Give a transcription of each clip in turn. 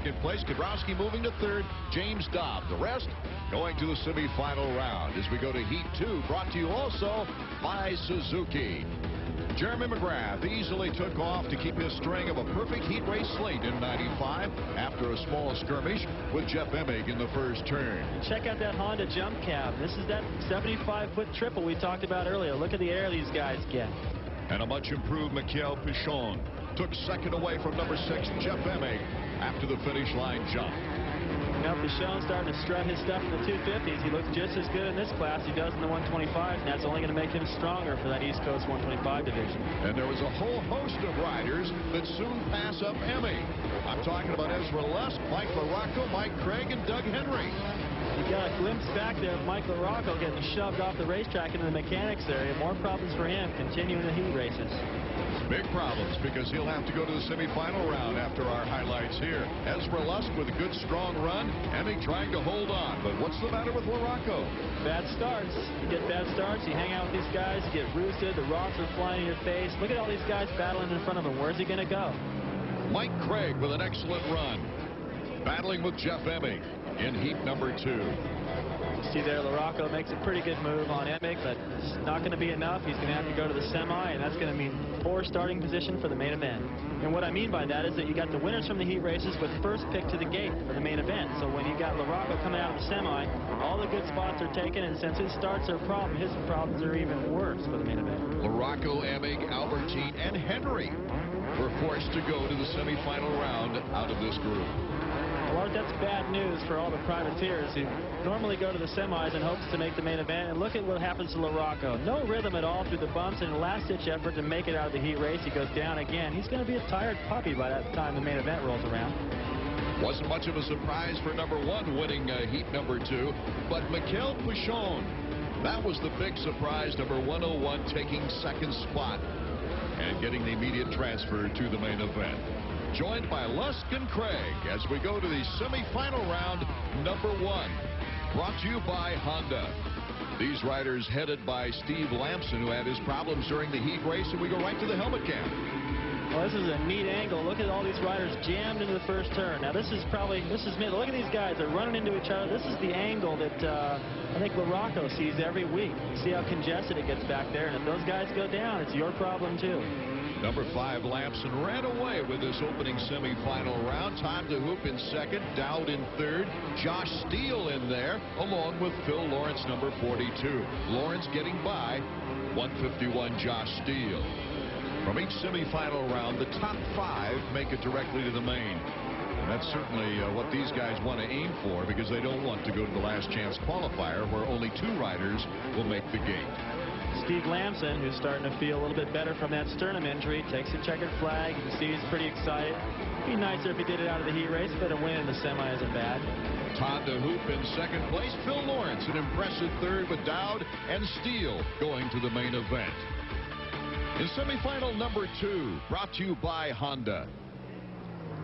second place. Kudrowski moving to third. James Dobb. The rest going to the semifinal round as we go to Heat 2, brought to you also by Suzuki. Jeremy McGrath easily took off to keep his string of a perfect heat race slate in 95 after a small skirmish with Jeff Emig in the first turn. And check out that Honda jump cab. This is that 75-foot triple we talked about earlier. Look at the air these guys get. And a much improved Michael Pichon took second away from number 6 Jeff Emig after the finish line jump. Now Pichon's starting to strut his stuff in the 250s. He looks just as good in this class he does in the 125s, and that's only going to make him stronger for that East Coast 125 division. And there was a whole host of riders that soon pass up Emig. I'm talking about Ezra Lusk, Mike LaRocco, Mike Craig, and Doug Henry. You got a glimpse back there of Mike LaRocco getting shoved off the racetrack into the mechanics area. More problems for him continuing the heat races. Big problems because he'll have to go to the semifinal round after our highlights here. Ezra Lusk with a good strong run. Emig trying to hold on. But what's the matter with LaRocco? Bad starts. You get bad starts. You hang out with these guys. You get roosted. The rocks are flying in your face. Look at all these guys battling in front of him. Where's he going to go? Mike Craig with an excellent run. Battling with Jeff Emig in heat number 2. See there, LaRocco makes a pretty good move on Emig, but it's not going to be enough. He's going to have to go to the semi, and that's going to mean poor starting position for the main event. And what I mean by that is that you got the winners from the heat races with first pick to the gate for the main event. So when you got LaRocco coming out of the semi, all the good spots are taken, and since his starts are a problem, his problems are even worse for the main event. LaRocco, Emig, Albertine, and Henry were forced to go to the semifinal round out of this group. Well, Art, that's bad news for all the privateers who normally go to the semis in hopes to make the main event. And look at what happens to LaRocco. No rhythm at all through the bumps, and a last-ditch effort to make it out of the heat race. He goes down again. He's going to be a tired puppy by that time the main event rolls around. Wasn't much of a surprise for number 1 winning heat number 2, but Michael Pichon, that was the big surprise. Number 101 taking second spot and getting the immediate transfer to the main event. Joined by Lusk and Craig as we go to the semifinal round number 1. Brought to you by Honda. These riders headed by Steve Lamson, who had his problems during the heat race, and we go right to the helmet cam. Well, this is a neat angle. Look at all these riders jammed into the first turn. Now, this is mid. Look at these guys. They're running into each other. This is the angle that I think LaRocco sees every week. See how congested it gets back there, and if those guys go down, it's your problem, too. Number 5, Lamson ran away with this opening semifinal round. Todd DeHoop in second, Dowd in third, Josh Steele in there, along with Phil Lawrence, number 42. Lawrence getting by 151 Josh Steele. From each semifinal round, the top 5 make it directly to the main. And that's certainly what these guys want to aim for, because they don't want to go to the last chance qualifier where only 2 riders will make the gate. Steve Lamson, who's starting to feel a little bit better from that sternum injury, takes a checkered flag. You can see he's pretty excited. It'd be nicer if he did it out of the heat race, but a win in the semi isn't bad. Todd DeHoop in second place. Phil Lawrence an impressive third, with Dowd and Steele going to the main event. In semifinal number 2, brought to you by Honda.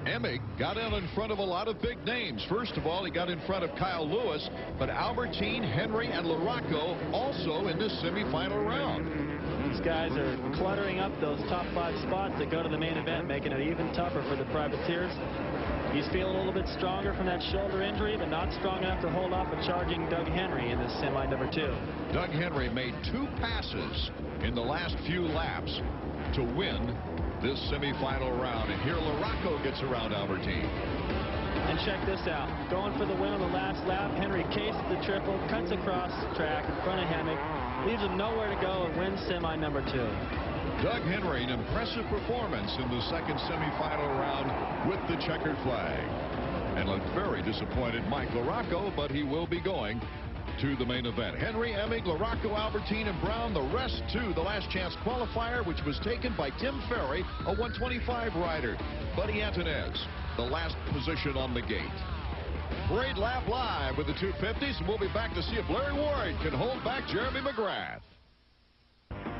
Emig got out in front of a lot of big names. First of all, he got in front of Kyle Lewis, but Albertine, Henry, and LaRocco also in this semifinal round. These guys are cluttering up those top 5 spots that go to the main event, making it even tougher for the privateers. He's feeling a little bit stronger from that shoulder injury, but not strong enough to hold off a charging Doug Henry in this semi number 2. Doug Henry made 2 passes in the last few laps to win this semifinal round, and here LaRocco gets around Albertine. And check this out. Going for the win on the last lap, Henry cases the triple, cuts across the track in front of Emig, leaves him nowhere to go, and wins semi number 2. Doug Henry, an impressive performance in the second semifinal round with the checkered flag. And looked very disappointed, Mike LaRocco, but he will be going to the main event. Henry, Emig, LaRocco, Albertine, and Brown, the rest to the last chance qualifier, which was taken by Tim Ferry, a 125 rider. Buddy Antonez, the last position on the gate. Parade lap live with the 250s, and we'll be back to see if Larry Ward can hold back Jeremy McGrath.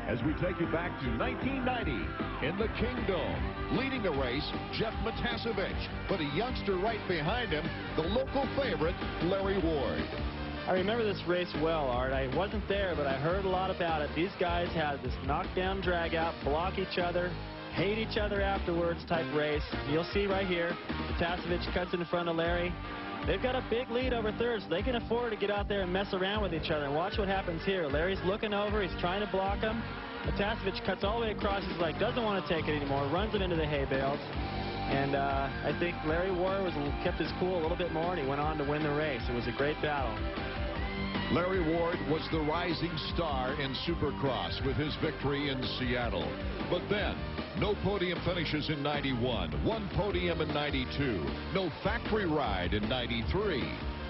As we take you back to 1990 in the Kingdom, leading the race, Jeff Matasevich, but a youngster right behind him, the local favorite, Larry Ward. I remember this race well, Art. I wasn't there, but I heard a lot about it. These guys had this knockdown drag out, block each other, hate each other afterwards type race. You'll see right here, Matasevich cuts in front of Larry. They've got a big lead over third, so they can afford to get out there and mess around with each other. And watch what happens here. Larry's looking over. He's trying to block him. Matasevich cuts all the way across his leg, doesn't want to take it anymore, runs him into the hay bales. And I think Larry Ward kept his cool a little bit more, and he went on to win the race. It was a great battle. Larry Ward was the rising star in Supercross with his victory in Seattle. But then, no podium finishes in 91, one podium in 92, no factory ride in 93.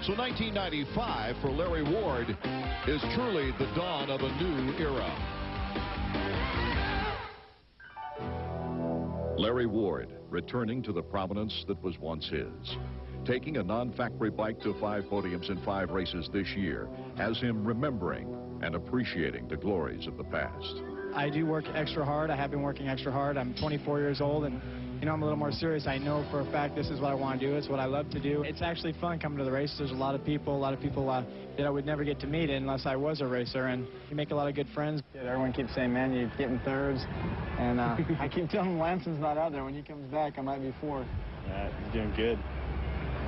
So 1995 for Larry Ward is truly the dawn of a new era. Larry Ward returning to the prominence that was once his. Taking a non-factory bike to 5 podiums in 5 races this year has him remembering and appreciating the glories of the past. I do work extra hard. I have been working extra hard. I'm 24 years old, and you know, I'm a little more serious. I know for a fact this is what I want to do. It's what I love to do. It's actually fun coming to the races. There's a lot of people that I would never get to meet unless I was a racer, and you make a lot of good friends. Everyone keeps saying, man, you're getting thirds, and I keep telling him Lanson's not out there. When he comes back, I might be fourth. He's doing good.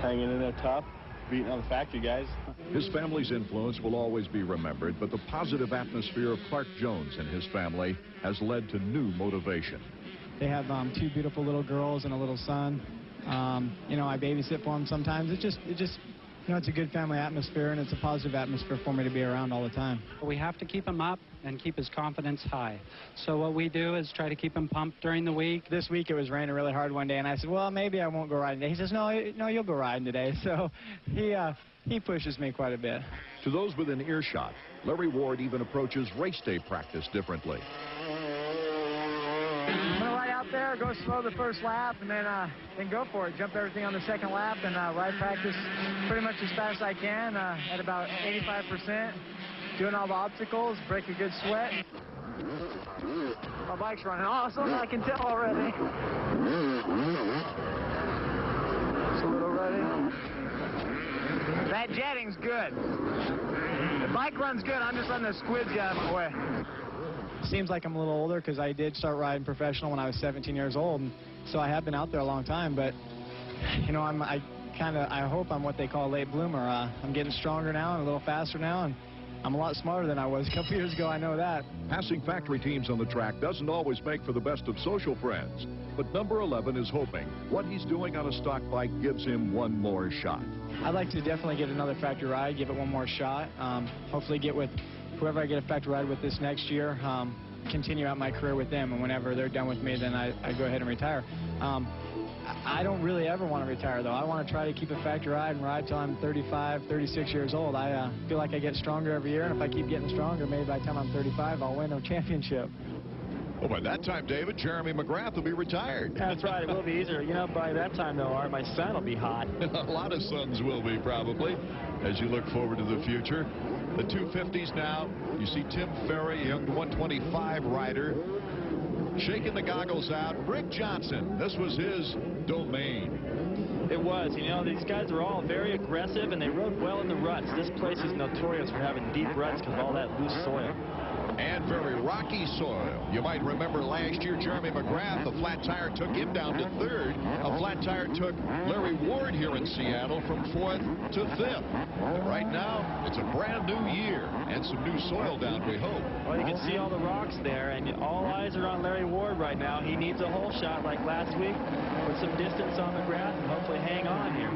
Hanging in there tough, beating on the factory guys. His family's influence will always be remembered, but the positive atmosphere of Clark Jones and his family has led to new motivation. They have 2 beautiful little girls and a little son. You know, I babysit for them sometimes. It just, you know, it's a good family atmosphere, and it's a positive atmosphere for me to be around all the time. We have to keep him up and keep his confidence high. So what we do is try to keep him pumped during the week. This week it was raining really hard one day, and I said, well, maybe I won't go riding today. He says, no, you'll go riding today. So he pushes me quite a bit. To those within earshot, Larry Ward even approaches race day practice differently. I'm going to ride out there, go slow the first lap, and then go for it. Jump everything on the second lap and ride practice pretty much as fast as I can at about 85%. Doing all the obstacles, break a good sweat. My bike's running awesome, I can tell already. Just a little ready. That jetting's good. The bike runs good, I'm just letting the squids get out of my way. Seems like I'm a little older because I did start riding professional when I was 17 years old, and so I have been out there a long time, but you know, I hope I'm what they call a late bloomer. I'm getting stronger now and a little faster now, and I'm a lot smarter than I was a couple years ago, I know that. Passing factory teams on the track doesn't always make for the best of social friends, but number 11 is hoping what he's doing on a stock bike gives him one more shot. I'd like to definitely get another factory ride, give it one more shot, hopefully get with whoever I get a factory ride with this next year, continue out my career with them, and whenever they're done with me, then I go ahead and retire. I don't really ever want to retire, though. I want to try to keep a factory ride and ride till I'm 35, 36 years old. I feel like I get stronger every year, and if I keep getting stronger, maybe by the time I'm 35, I'll win a championship. Well, by that time, David, Jeremy McGrath will be retired. That's right. It will be easier. You know, by that time, though, Art, my son will be hot. A lot of sons will be, probably, as you look forward to the future. The 250s now, you see Tim Ferry, a young 125 rider, shaking the goggles out. Rick Johnson, this was his domain. It was. You know, these guys are all very aggressive, and they rode well in the ruts. This place is notorious for having deep ruts because of all that loose soil. And very rocky soil. You might remember last year, Jeremy McGrath, a flat tire took him down to 3rd. A flat tire took Larry Ward here in Seattle from 4th to 5th. But right now, it's a brand new year and some new soil down, we hope. Well, you can see all the rocks there, and all eyes are on Larry Ward right now. He needs a hole shot like last week, put some distance on McGrath, and hopefully hang on here.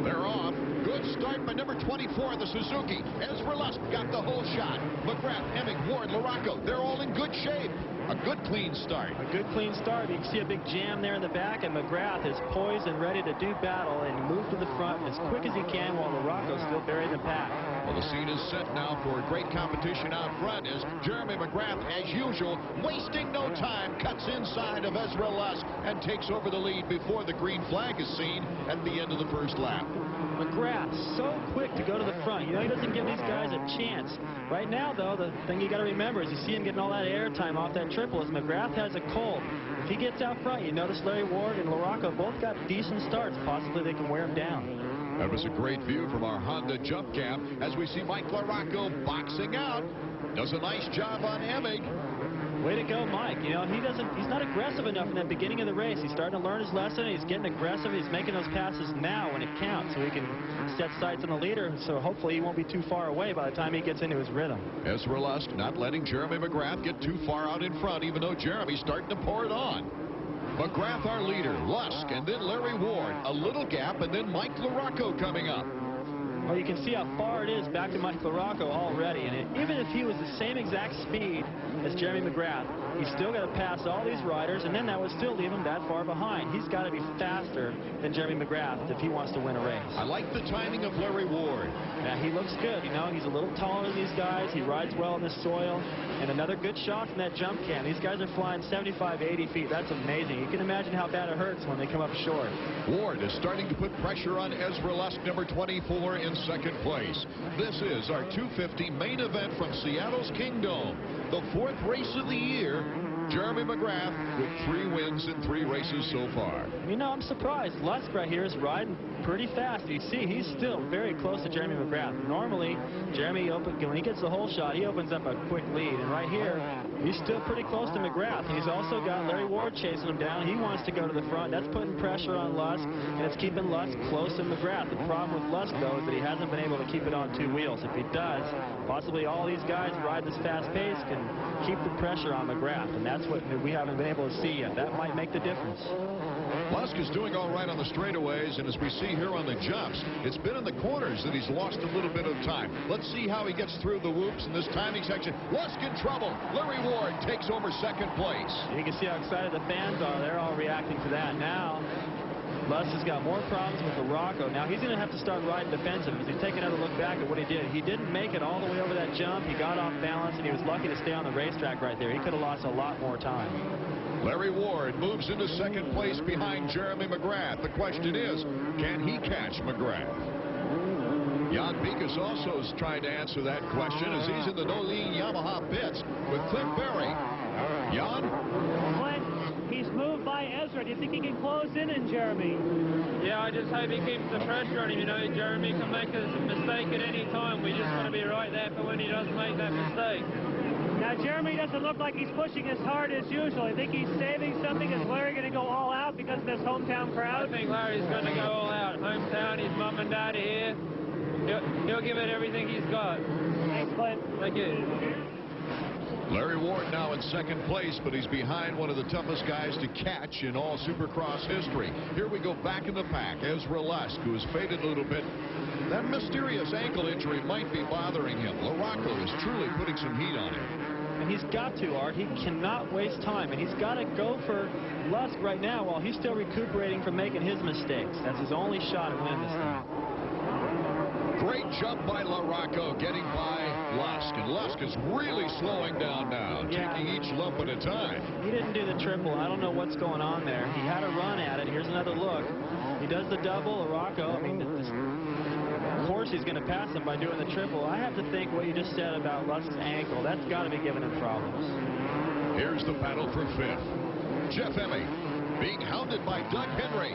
They're off. Good start by number 24, the Suzuki. Ezra Lusk got the whole shot. McGrath, Hemming, Ward, LaRocco, they're all in good shape. A good clean start. A good clean start. You can see a big jam there in the back, and McGrath is poised and ready to do battle and move to the front as quick as he can while LaRocco's still buried in the pack. Well, the scene is set now for great competition out front as Jeremy McGrath, as usual, wasting no time, cuts inside of Ezra Lusk and takes over the lead before the green flag is seen at the end of the first lap. McGrath so quick to go to the front. You know, he doesn't give these guys a chance. Right now, though, the thing you got to remember is you see him getting all that air time off that triple as McGrath has a cold. If he gets out front, you notice Larry Ward and LaRocco both got decent starts. Possibly they can wear him down. That was a great view from our Honda jump cam as we see Mike LaRocco boxing out. Does a nice job on Hemming. Way to go, Mike. You know, he's not aggressive enough in that beginning of the race. He's starting to learn his lesson. He's getting aggressive. He's making those passes now when it counts so he can set sights on the leader. So hopefully he won't be too far away by the time he gets into his rhythm. Ezra Lusk not letting Jeremy McGrath get too far out in front, even though Jeremy's starting to pour it on. McGrath our leader, Lusk, and then Larry Ward. A little gap, and then Mike LaRocco coming up. Well, you can see how far it is back to Mike LaRocco already. And even if he was the same exact speed as Jeremy McGrath, he's still got to pass all these riders, and then that would still leave him that far behind. He's got to be faster than Jeremy McGrath if he wants to win a race. I like the timing of Larry Ward. Yeah, he looks good. You know, he's a little taller than these guys. He rides well in the soil. And another good shot from that jump cam. These guys are flying 75, 80 feet. That's amazing. You can imagine how bad it hurts when they come up short. Ward is starting to put pressure on Ezra Lusk, number 24, in second place. This is our 250 main event from Seattle's Kingdome. The 4th race of the year. Jeremy McGrath with 3 wins in 3 races so far. You know, I'm surprised. Lusk right here is riding pretty fast. You see, he's still very close to Jeremy McGrath. Normally, Jeremy, when he gets the whole shot, he opens up a quick lead. And right here, he's still pretty close to McGrath. And he's also got Larry Ward chasing him down. He wants to go to the front. That's putting pressure on Lusk, and it's keeping Lusk close to McGrath. The problem with Lusk, though, is that he hasn't been able to keep it on 2 wheels. If he does, possibly all these guys riding this fast pace can keep the pressure on McGrath. And that's what we haven't been able to see yet. That might make the difference. Lusk is doing all right on the straightaways, and as we see here on the jumps, it's been in the corners that he's lost a little bit of time. Let's see how he gets through the whoops in this timing section. Lusk in trouble. Larry Ward takes over second place. You can see how excited the fans are. They're all reacting to that. Now, Lusk has got more problems with LaRocco. Now he's going to have to start riding defensive as he's taking another look back at what he did. He didn't make it all the way over that jump. He got off balance, and he was lucky to stay on the racetrack right there. He could have lost a lot more time. Larry Ward moves into second place behind Jeremy McGrath. The question is, can he catch McGrath? Jan Beekes also is trying to answer that question as he's in the Nolene Yamaha pits with Cliff Berry. Jan? He's moved by Ezra. Do you think he can close in Jeremy? Yeah, I just hope he keeps the pressure on him. You know, Jeremy can make a mistake at any time. We just want to be right there for when he does make that mistake. Now, Jeremy doesn't look like he's pushing as hard as usual. I think he's saving something. Is Larry going to go all out because of this hometown crowd? I think Larry's going to go all out. Hometown, his mum and dad are here. He'll give it everything he's got. Thanks, Clint. Thank you. Larry Ward now in second place, but he's behind one of the toughest guys to catch in all Supercross history. Here we go back in the pack. Ezra Lusk, who has faded a little bit. That mysterious ankle injury might be bothering him. LaRocco is truly putting some heat on him. And he's got to, Art. He cannot waste time, and he's got to go for Lusk right now while he's still recuperating from making his mistakes. That's his only shot at winning this thing. Great jump by LaRocco, getting by Lusk, and Lusk is really slowing down now, taking each lump at a time. He didn't do the triple. I don't know what's going on there. He had a run at it. Here's another look. He does the double. LaRocco, I mean, of course he's going to pass him by doing the triple. I have to think what you just said about Lusk's ankle. That's got to be giving him problems. Here's the battle for 5th. Jeff Emig being hounded by Doug Henry.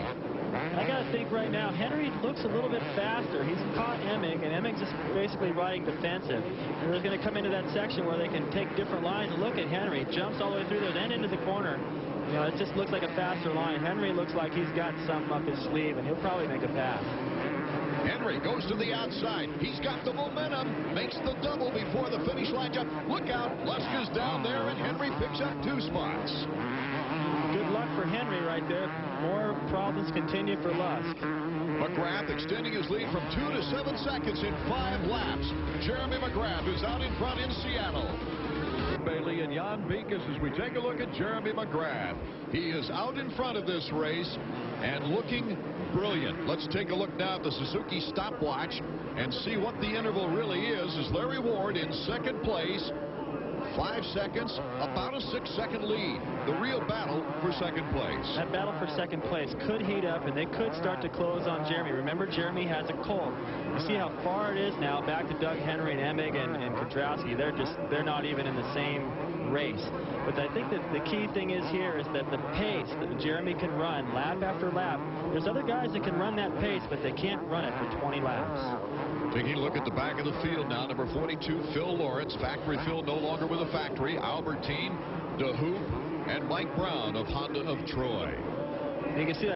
I got to think right now, Henry looks a little bit faster. He's caught Emig, and Emig's just basically riding defensive. And they're going to come into that section where they can take different lines and look at Henry. Jumps all the way through there, then into the corner. You know, it just looks like a faster line. Henry looks like he's got something up his sleeve, and he'll probably make a pass. Henry goes to the outside. He's got the momentum. Makes the double before the finish line jump. Look out. Lusk is down there, and Henry picks up 2 spots. Good luck for Henry right there. More problems continue for Lusk. McGrath extending his lead from 2 to 7 seconds in 5 laps. Jeremy McGrath is out in front in Seattle. Bailey and Jan Beekes as we take a look at Jeremy McGrath. He is out in front of this race and looking brilliant. Let's take a look now at the Suzuki stopwatch and see what the interval really is. As Larry Ward in second place, 5 seconds, about a 6-second lead. The real battle for second place. That battle for second place could heat up, and they could start to close on Jeremy. Remember, Jeremy has a colt. You see how far it is now back to Doug Henry and Emig and Kudrowski. They're not even in the same race. But I think that the key thing is here is that the pace that Jeremy can run lap after lap. There's other guys that can run that pace, but they can't run it for 20 laps. Taking a look at the back of the field now, number 42, Phil Lawrence. Factory Phil no longer with a factory. Albertine DeHoop, and Mike Brown of Honda of Troy. You can see that